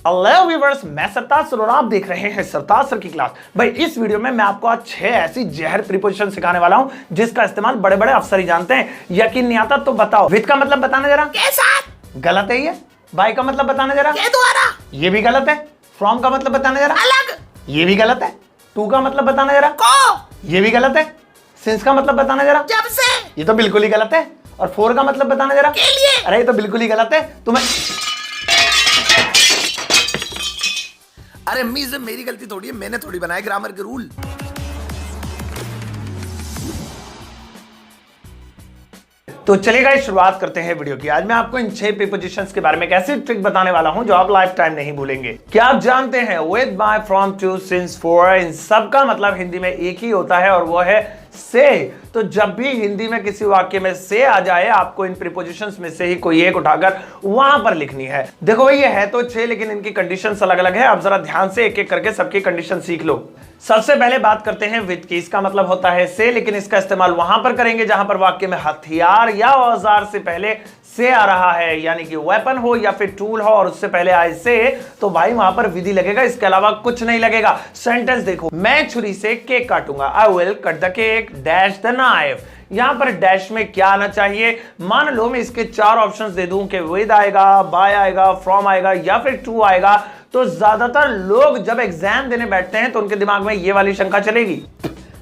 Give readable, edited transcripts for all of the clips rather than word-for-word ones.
Hello viewers, मैं सरताज sir और आप देख रहे हैं सरताज सर की क्लास। भाई इस वीडियो में मैं आपको आज 6 ऐसी जहर प्रीपोजिशन सिखाने वाला हूं जिसका इस्तेमाल बड़े बड़े अफसर ही जानते हैं। यकीन नहीं आता तो बताओ। विद का मतलब बताना जरा। कैसा? गलत है ये। बाय का मतलब बताना जरा। क्या दोबारा? ये भी गलत है। फ्रॉम का मतलब बताना जरा। अलग। ये भी गलत है। टू का मतलब बताना जरा। को। ये भी गलत है। सिंस का मतलब बताना जरा। जब से। ये तो बिल्कुल ही गलत है। और फोर का मतलब बताना जरा। के लिए। अरे ये तो बिल्कुल ही गलत है। तुम्हें अरे मीज़ मेरी गलती थोड़ी है, मैंने थोड़ी बनाए ग्रामर के रूल। तो चलिए गाइस, शुरुआत करते हैं वीडियो की। आज मैं आपको इन 6 प्रीपोजिशंस के बारे में एक ऐसी ट्रिक बताने वाला हूं जो आप लाइफ टाइम नहीं भूलेंगे। क्या आप जानते हैं with, by, from, to, since, for इन सब का मतलब हिंदी में एक ही होता है और वो है से। तो जब भी हिंदी में किसी वाक्य में से आ जाए, आपको इन प्रीपोजिशंस में से ही कोई एक उठाकर वहां पर लिखनी है। देखो ये है तो 6, लेकिन इनकी कंडीशंस अलग अलग है। आप जरा ध्यान से एक एक करके सबकी कंडीशन सीख लो। सबसे पहले बात करते हैं विद की। इसका मतलब होता है से, लेकिन इसका इस्तेमाल वहां पर करेंगे जहां पर वाक्य में हथियार या औजार से पहले से आ रहा है, यानी कि वेपन हो या फिर टूल हो और उससे पहले आए से, तो भाई वहां पर विधि लगेगा, इसके अलावा कुछ नहीं लगेगा। सेंटेंस देखो, मैं छुरी से केक काटूंगा। I will cut the cake dash the knife. यहां पर डैश में क्या आना चाहिए? मान लो मैं इसके 4 ऑप्शंस दे दूं कि विद आएगा, बाय आएगा, फ्रॉम आएगा या फिर टू आएगा, तो ज्यादातर लोग जब एग्जाम देने बैठते हैं तो उनके दिमाग में ये वाली शंका चलेगी,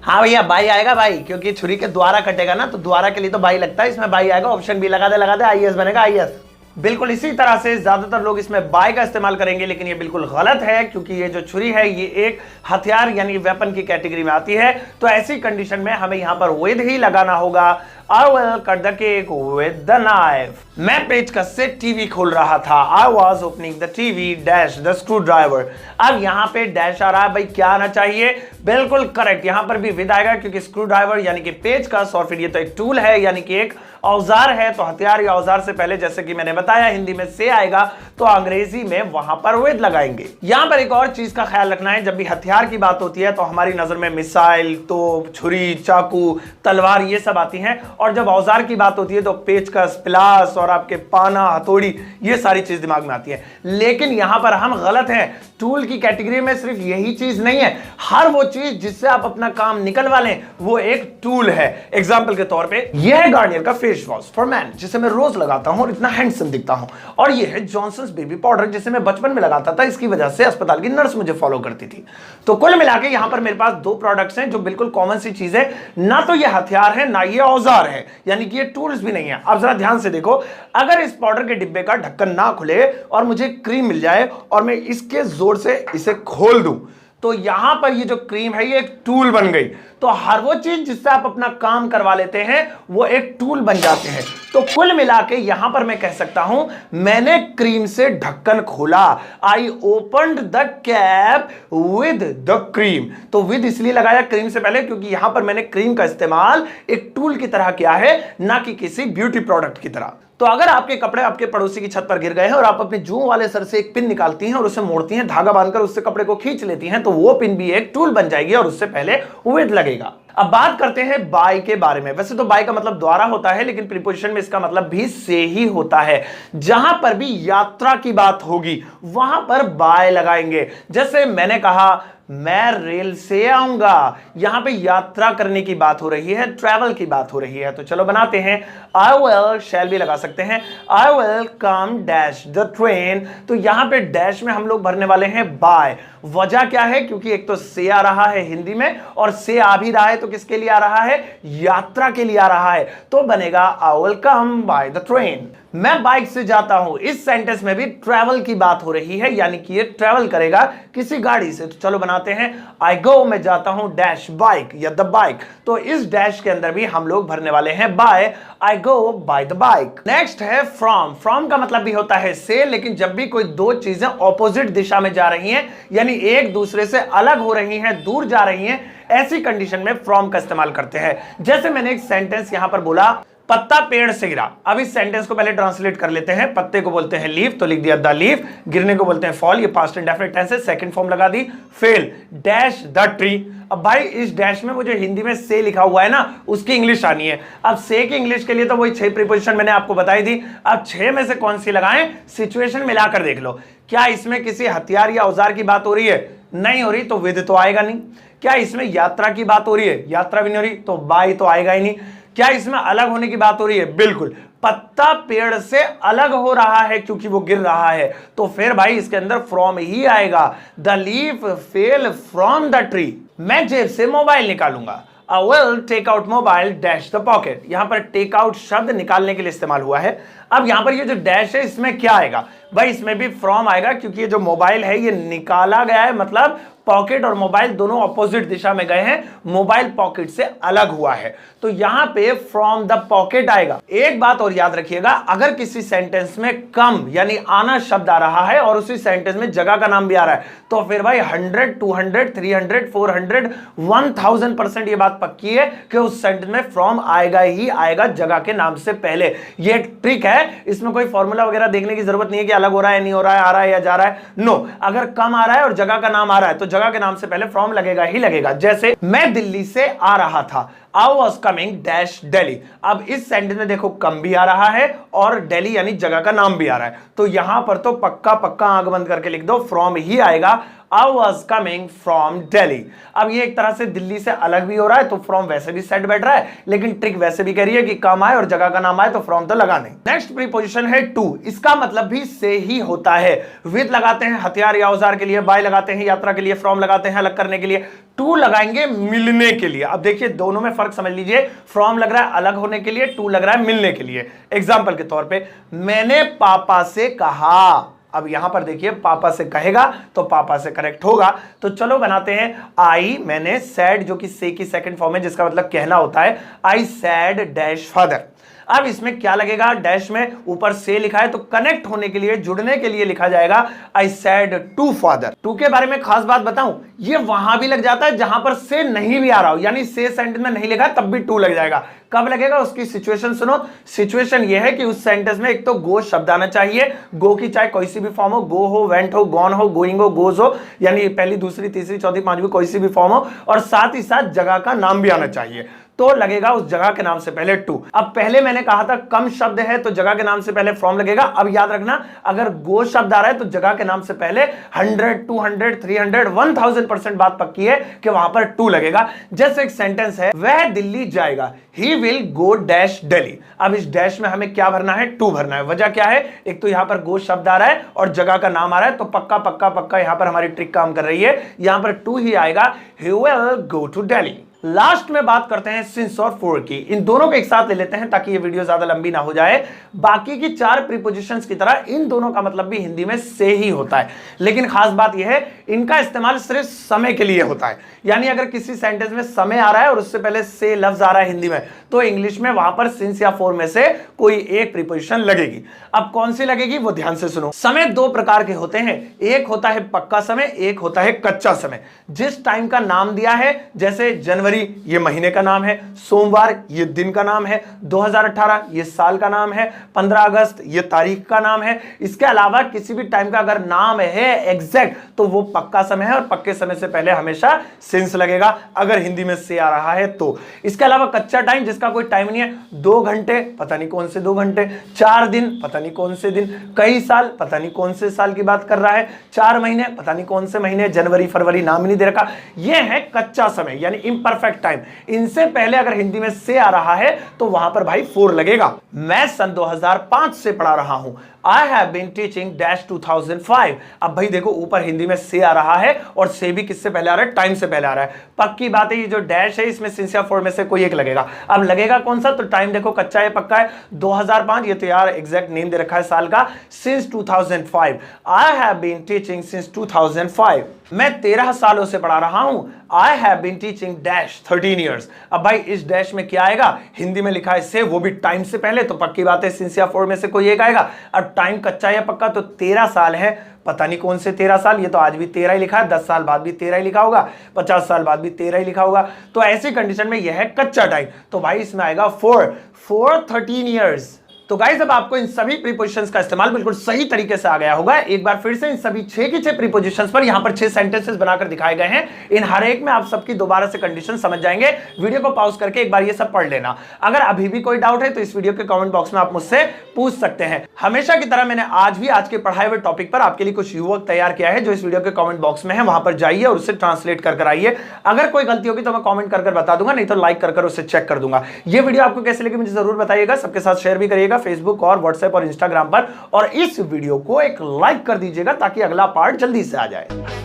हाँ भैया बाई आएगा भाई, क्योंकि छुरी के द्वारा कटेगा ना, तो द्वारा के लिए तो बाई लगता है, इसमें बाई आएगा। ऑप्शन बी लगा दे आईएएस बनेगा आईएएस। बिल्कुल इसी तरह से ज्यादातर लोग इसमें बाय का इस्तेमाल करेंगे, लेकिन ये बिल्कुल गलत है, क्योंकि ये जो छुरी है ये एक हथियार यानी वेपन की कैटेगरी में आती है। तो ऐसी कंडीशन में हमें यहां पर विद ही लगाना होगा। आई will cut the cake with the knife. मैं पेचकस से टीवी खोल रहा था। I was opening the TV dash the screw driver. अब यहां पे डैश आ रहा है, भाई क्या आना चाहिए? बिल्कुल करेक्ट, यहां पर भी विद आएगा, क्योंकि स्क्रू ड्राइवर यानी कि पेचकस, और फिर ये तो एक टूल है यानी कि एक औजार है, तो हथियार या औजार से पहले जैसे कि मैंने बताया हिंदी में से आएगा, तो अंग्रेजी में वहां पर विद लगाएंगे। यहां पर एक और चीज का ख्याल रखना है, जब भी हथियार की बात होती है तो हमारी नजर में मिसाइल, तोप, छुरी, चाकू, तलवार ये सब आती हैं, और जब औजार की बात होती है तो पेचकस, प्लास और आपके पाना, हथौड़ी, ये सारी चीज दिमाग में आती है। लेकिन यहां पर हम गलत हैं। टूल की कैटेगरी में सिर्फ यही चीज नहीं है, हर वो चीज जिससे आप अपना काम निकलवा लें वो एक टूल है। एग्जाम्पल के तौर पे यह है गार्नियर का फेस वॉश फॉर मैन, जिसे मैं रोज लगाता हूं और इतना हैंडसम दिखता हूं, और ये है जॉनसन्स बेबी पाउडर, जिसे मैं बचपन में लगाता था, इसकी वजह से अस्पताल की नर्स मुझे फॉलो करती थी। तो कुल मिलाकर यहां पर मेरे पास 2 प्रोडक्ट्स हैं जो बिल्कुल कॉमन सी चीज है, ना तो ये हथियार है ना ये औजार है, यानी कि ये टूल्स भी नहीं है। अब जरा ध्यान से देखो, अगर इस पाउडर के डिब्बे का ढक्कन ना खुले और मुझे क्रीम मिल जाए और मैं इसके जोर से इसे खोल दूं, तो यहां पर ये जो क्रीम है ये एक टूल बन गई। तो हर वो चीज जिससे आप अपना काम करवा लेते हैं वो एक टूल बन जाते हैं। तो कुल मिला के यहां पर मैं कह सकता हूं, मैंने क्रीम से ढक्कन खोला। I opened the cap with the cream. तो विद इसलिए लगाया क्रीम से पहले क्योंकि यहां पर मैंने क्रीम का इस्तेमाल एक टूल की तरह किया है, ना कि किसी ब्यूटी प्रोडक्ट की तरह। तो अगर आपके कपड़े आपके पड़ोसी की छत पर गिर गए हैं और आप अपने जूं वाले सर से एक पिन निकालती हैं और उसे मोड़ती हैं, धागा बांधकर उससे कपड़े को खींच लेती हैं, तो वो पिन भी एक टूल बन जाएगी और उससे पहले विद लगेगा। अब बात करते हैं बाय के बारे में। वैसे तो बाय का मतलब द्वारा होता है, लेकिन प्रीपोजिशन में इसका मतलब भी से ही होता है। जहां पर भी यात्रा की बात होगी वहां पर बाय लगाएंगे। जैसे मैंने कहा मैं रेल से आऊंगा, यहां पे यात्रा करने की बात हो रही है, ट्रैवल की बात हो रही है। तो चलो बनाते हैं। आई विल शैल भी लगा सकते हैं। I will come dash the train. तो यहां पे डैश में हम लोग भरने वाले हैं बाय। वजह क्या है? क्योंकि एक तो से आ रहा है हिंदी में, और से आ भी रहा है तो किसके लिए आ रहा है? यात्रा के लिए आ रहा है। तो बनेगा I will come by the train. मैं बाइक से जाता हूं, इस सेंटेंस में भी ट्रैवल की बात हो रही है, यानी कि ये ट्रैवल करेगा किसी गाड़ी से। तो चलो बनाते हैं। आई गो, मैं जाता हूं डैश बाइक या द बाइक। तो इस डैश के अंदर भी हम लोग भरने वाले हैं by. I go by the bike. Next है फ्रॉम। फ्रॉम का मतलब भी होता है से, लेकिन जब भी कोई 2 चीजें ऑपोजिट दिशा में जा रही हैं, यानी एक दूसरे से अलग हो रही हैं, दूर जा रही हैं, ऐसी कंडीशन में फ्रॉम का इस्तेमाल करते हैं। जैसे मैंने एक सेंटेंस यहां पर बोला, पत्ता पेड़ से गिरा। अब इस सेंटेंस को पहले ट्रांसलेट कर लेते हैं। पत्ते को बोलते हैं लीफ, तो लिख दिया द लीफ। गिरने को बोलते हैं फॉल, ये पास्ट इंडेफिनिट टेंस है, सेकंड फॉर्म लगा दी। Fell dash the tree. अब भाई इस डैश में वो जो हिंदी में से लिखा हुआ है ना, उसकी इंग्लिश आनी है। अब से की इंग्लिश के लिए तो वही 6 प्रीपोजिशन मैंने आपको बताई थी। अब 6 में से कौन सी लगाएं? सिचुएशन मिलाकर देख लो। क्या इसमें किसी हथियार या औजार की बात हो रही है? नहीं हो रही, तो विद तो आएगा नहीं। क्या इसमें यात्रा की बात हो रही है? यात्रा भी नहीं हो रही, तो बाय तो आएगा ही नहीं। क्या इसमें अलग होने की बात हो रही है? बिल्कुल, पत्ता पेड़ से अलग हो रहा है क्योंकि वो गिर रहा है, तो फिर भाई इसके अंदर फ्रॉम ही आएगा। The leaf fell from the tree. मैं जेब से मोबाइल निकालूंगा, I will take out mobile dash the pocket। यहां पर टेक आउट शब्द निकालने के लिए इस्तेमाल हुआ है। अब यहां पर ये जो डैश है इसमें क्या आएगा भाई? इसमें भी फ्रॉम आएगा क्योंकि ये जो मोबाइल है ये निकाला गया है, मतलब पॉकेट और मोबाइल दोनों ऑपोजिट दिशा में गए हैं, मोबाइल पॉकेट से अलग हुआ है, तो यहां पे फ्रॉम द पॉकेट आएगा। एक बात और याद रखिएगा, अगर किसी सेंटेंस में कम यानी आना शब्द आ रहा है और उसी सेंटेंस में जगह का नाम भी आ रहा है, तो फिर भाई 100, 200, 300, 400, 1000% ये बात पक्की है कि उस सेंटेंस में फ्रॉम आएगा ही आएगा जगह के नाम से पहले। ये एक ट्रिक है, इसमें कोई फॉर्मूला वगैरह देखने की जरूरत नहीं है कि अलग हो रहा है, नहीं हो रहा है, आ रहा है या जा रहा है। नो, अगर कम आ रहा है और जगह का नाम आ रहा है तो जगह के नाम से पहले फ्रॉम लगेगा ही लगेगा। जैसे मैं दिल्ली से आ रहा था, I was coming dash Delhi। अब इस सेंटेंस में देखो कम भी आ रहा है और दिल्ली यानी जगह का नाम भी आ रहा है, तो यहां पर तो पक्का पक्का आंख बंद करके लिख दो फ्रॉम ही आएगा। I was coming from Delhi। अब ये एक तरह से दिल्ली से अलग भी हो रहा है तो फ्रॉम वैसे भी सेट बैठ रहा है, लेकिन ट्रिक वैसे भी कह रही है कि कम आए और जगह का नाम आए तो फ्रॉम तो लगा नहीं। नेक्स्ट प्रीपोजिशन है टू। इसका मतलब भी से ही होता है। विद लगाते हैं हथियार या औजार के लिए, बाय लगाते हैं यात्रा के लिए, फ्रॉम लगाते हैं अलग करने के लिए, टू लगाएंगे मिलने के लिए। अब देखिए दोनों में फर्क समझ लीजिए, फ्रॉम लग रहा है अलग होने के लिए, टू लग रहा है मिलने के लिए। एग्जाम्पल के तौर पे, मैंने पापा से कहा। अब यहां पर देखिए पापा से कहेगा तो पापा से करेक्ट होगा, तो चलो बनाते हैं आई, मैंने, सैड जो कि से की सेकंड फॉर्म है जिसका मतलब कहना होता है, आई सैड डैश फादर। अब इसमें क्या लगेगा? डैश में ऊपर से लिखा है तो कनेक्ट होने के लिए, जुड़ने के लिए लिखा जाएगा I said to father. To के बारे में खास बात बताऊं, ये वहां भी लग जाता है जहां पर से नहीं भी आ रहा हो, यानी से सेंटेंस में नहीं लिखा तब भी टू लग जाएगा। कब लगेगा उसकी सिचुएशन सुनो। सिचुएशन ये है कि उस सेंटेंस में एक तो गो शब्द आना चाहिए, गो की चाहे कोई सी भी फॉर्म हो, गो हो, वेंट हो, गॉन हो, गोइंग हो, गोज हो, यानी पहली दूसरी तीसरी चौथी पांचवी कोई सी भी फॉर्म हो, और साथ ही साथ जगह का नाम भी आना चाहिए, तो लगेगा उस जगह के नाम से पहले टू। अब पहले मैंने कहा था कम शब्द है तो जगह के नाम से पहले फ्रॉम लगेगा। अब याद रखना, अगर गो शब्द आ रहा है तो जगह के नाम से पहले 100, 200, 300, 1000% बात पक्की है कि वहां पर टू लगेगा। जैसे एक सेंटेंस है, वह दिल्ली जाएगा, ही विल गो डैश दिल्ली। अब इस डैश में हमें क्या भरना है? टू भरना है। वजह क्या है? एक तो यहां पर गो शब्द आ रहा है और जगह का नाम आ रहा है, तो पक्का पक्का पक्का यहां पर हमारी ट्रिक काम कर रही है, यहां पर टू ही आएगा, he will go to Delhi. Last में बात करते हैं सिंस और फॉर की। इन दोनों को एक साथ ले लेते हैं ताकि ये वीडियो ज्यादा लंबी ना हो जाए। बाकी की चार प्रीपोजिशंस की तरह इन दोनों का मतलब भी हिंदी में से ही होता है, लेकिन खास बात यह है इनका इस्तेमाल सिर्फ समय के लिए होता है। यानी अगर किसी सेंटेंस में समय आ रहा है और उससे पहले से लफ्ज आ रहा है हिंदी में, तो इंग्लिश में वहां पर सिंस या फॉर में से कोई एक प्रीपोजिशन लगेगी। अब कौन सी लगेगी वो ध्यान से सुनो। समय दो प्रकार के होते हैं, एक होता है पक्का समय, एक होता है कच्चा समय। जिस टाइम का नाम दिया है, जैसे जनवरी ये महीने का नाम है, सोमवार ये दिन का नाम है, 2018 ये साल का नाम है, 15 अगस्त ये तारीख का नाम है। इसके अलावा किसी भी टाइम का अगर नाम है एग्जैक्ट तो वो पक्का समय है और पक्के समय से पहले हमेशा सिंस लगेगा अगर हिंदी में से आ रहा है तो। इसके अलावा कच्चा टाइम जिसका कोई टाइम नहीं है, 2 घंटे पता नहीं कौन से 2 घंटे, 4 दिन पता नहीं कौन से दिन, कई साल पता नहीं कौन से साल की बात कर रहा है, 4 महीने पता नहीं कौन से महीने, जनवरी फरवरी नाम ही नहीं दे रखा, यह है कच्चा समय यानी इम्परफेक्ट टाइम। इनसे पहले अगर हिंदी में से आ रहा है तो वहां पर भाई फोर लगेगा। मैं सन 2005 से पढ़ा रहा हूं, I have been teaching dash 2005। अब भाई देखो ऊपर हिंदी में से आ रहा है और से भी किससे पहले आ रहा है? टाइम से पहले आ रहा है। पक्की बात है ये जो डैश है इसमें सिंस या फॉर में से कोई एक लगेगा। अब लगेगा कौन सा? तो टाइम देखो कच्चा है पक्का है, 2005 ये तो यार एग्जैक्ट नेम दे रखा है साल का, since 2005। I have been teaching since 2005। मैं 13 सालों से पढ़ा रहा हूं, I have been teaching dash 13 years। अब भाई इस डैश में क्या आएगा? हिंदी में लिखा है से, वो भी टाइम से पहले, तो पक्की बात है सिंस या फॉर में से कोई एक आएगा। अब टाइम कच्चा या पक्का, तो 13 साल है, पता नहीं कौन से 13 साल, ये तो आज भी 13 ही लिखा है, 10 साल बाद भी 13 ही लिखा होगा, 50 साल बाद भी 13 ही लिखा होगा। तो ऐसी कंडीशन में यह है कच्चा टाइम, तो भाई इसमें आएगा 4 13 years। तो गाइस अब आपको इन सभी प्रीपोजिशंस का इस्तेमाल बिल्कुल सही तरीके से आ गया होगा। एक बार फिर से इन सभी 6 की 6 प्रीपोजिशंस पर यहां पर 6 सेंटेंसेस बनाकर दिखाए गए हैं। इन हर एक में आप सबकी दोबारा से कंडीशन समझ जाएंगे। वीडियो को पॉज करके एक बार ये सब पढ़ लेना। अगर अभी भी कोई डाउट है तो इस वीडियो के कमेंट बॉक्स में आप मुझसे पूछ सकते हैं। हमेशा की तरह मैंने आज भी आज के पढ़ाए हुए टॉपिक पर आपके लिए कुछ यूवर्क तैयार किया है जो इस वीडियो के कमेंट बॉक्स में है। वहां पर जाइए और उसे ट्रांसलेट कर आइए। अगर कोई गलती होगी तो मैं कमेंट कर बता दूंगा, नहीं तो लाइक कर उसे चेक कर दूंगा। ये वीडियो आपको कैसे लगी मुझे जरूर बताइएगा। सबके साथ शेयर भी करिएगा फेसबुक और व्हाट्सएप और इंस्टाग्राम पर, और इस वीडियो को एक लाइक कर दीजिएगा ताकि अगला पार्ट जल्दी से आ जाए।